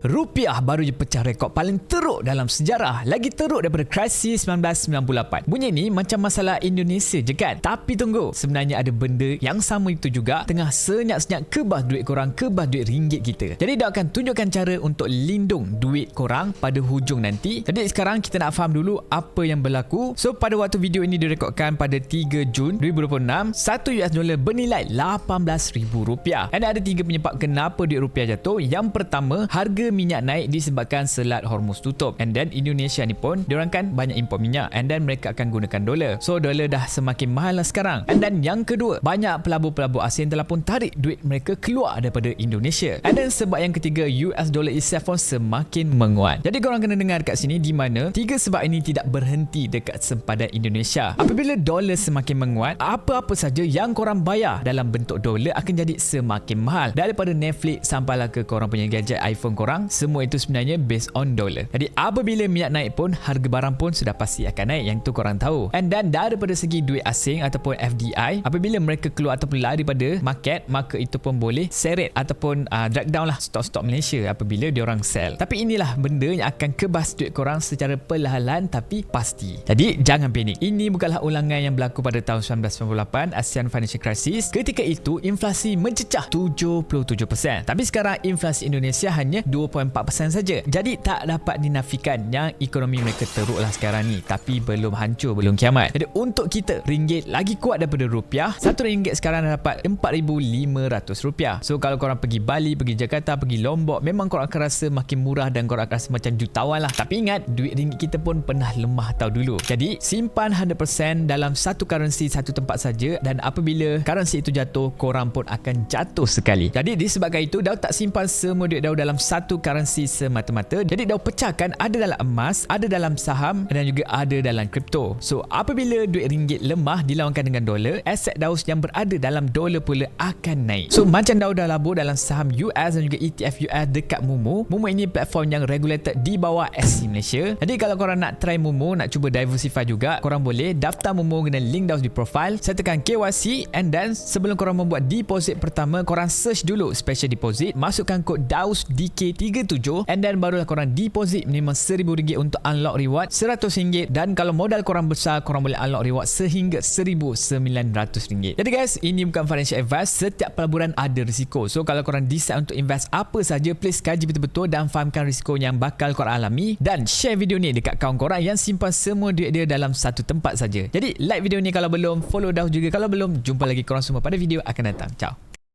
Rupiah baru je pecah rekod paling teruk dalam sejarah. Lagi teruk daripada krisis 1998. Bunyi ni macam masalah Indonesia je kan? Tapi tunggu, sebenarnya ada benda yang sama itu juga tengah senyap-senyap kebas duit korang, kebas duit ringgit kita. Jadi dia akan tunjukkan cara untuk lindung duit korang pada hujung nanti. Jadi sekarang kita nak faham dulu apa yang berlaku. So pada waktu video ini direkodkan pada 3 Jun 2026, $1 bernilai RM18,000. Dan ada 3 penyebab kenapa duit rupiah jatuh. Yang pertama, harga minyak naik disebabkan Selat Hormuz tutup. And then Indonesia ni pun diorang kan banyak import minyak, and then mereka akan gunakan dolar. So dolar dah semakin mahal lah sekarang. And then yang kedua, banyak pelabur-pelabur asing telah pun tarik duit mereka keluar daripada Indonesia. And then sebab yang ketiga, US dollar itself pun semakin menguat. Jadi korang kena dengar kat sini di mana 3 sebab ini tidak berhenti dekat sempadan Indonesia. Apabila dolar semakin menguat, apa-apa saja yang korang bayar dalam bentuk dolar akan jadi semakin mahal. Daripada Netflix sampailah ke korang punya gadget iPhone korang, semua itu sebenarnya based on dollar. Jadi apabila minyak naik pun, harga barang pun sudah pasti akan naik, yang tu korang tahu. And then daripada segi duit asing ataupun FDI, apabila mereka keluar ataupun lari pada market, maka itu pun boleh seret ataupun drag down lah stok-stok Malaysia apabila diorang sell. Tapi inilah benda yang akan kebas duit korang secara perlahan tapi pasti. Jadi jangan panik. Ini bukanlah ulangan yang berlaku pada tahun 1998 ASEAN Financial Crisis. Ketika itu inflasi mencecah 77%. Tapi sekarang inflasi Indonesia hanya 2.4% saja. Jadi tak dapat dinafikan yang ekonomi mereka teruk lah sekarang ni. Tapi belum hancur, belum kiamat. Jadi untuk kita, ringgit lagi kuat daripada rupiah. RM1 sekarang dah dapat RM4,500. So kalau korang pergi Bali, pergi Jakarta, pergi Lombok, memang korang akan rasa makin murah dan korang akan rasa macam jutawan lah. Tapi ingat, duit ringgit kita pun pernah lemah tau dulu. Jadi simpan 100% dalam satu currency, satu tempat saja, dan apabila currency itu jatuh, korang pun akan jatuh sekali. Jadi disebabkan itu, Daud tak simpan semua duit Daud dalam satu currency semata-mata. Jadi Daud pecahkan, ada dalam emas, ada dalam saham dan juga ada dalam kripto. So apabila duit ringgit lemah dilawankan dengan dolar, aset Daud yang berada dalam dolar pula akan naik. So macam Daud dah labur dalam saham US dan juga ETF US dekat Momo. Momo ini platform yang regulated di bawah SC Malaysia. Jadi kalau korang nak try Momo, nak cuba diversify juga, korang boleh daftar Momo dengan link Daud di profile, sertakan KYC, and then sebelum korang membuat deposit pertama, korang search dulu special deposit, masukkan kod DAUSDK37, and then barulah korang deposit minimum RM1,000 untuk unlock reward RM100, dan kalau modal korang besar, korang boleh unlock reward sehingga RM1,900. Jadi guys, ini bukan financial advice. Setiap pelaburan ada risiko. So kalau korang decide untuk invest apa saja, please kaji betul-betul dan fahamkan risiko yang bakal korang alami, dan share video ni dekat kawan korang yang simpan semua duit dia dalam satu tempat saja. Jadi like video ni kalau belum, follow Daud juga kalau belum. Jumpa lagi korang semua pada video akan datang. Ciao.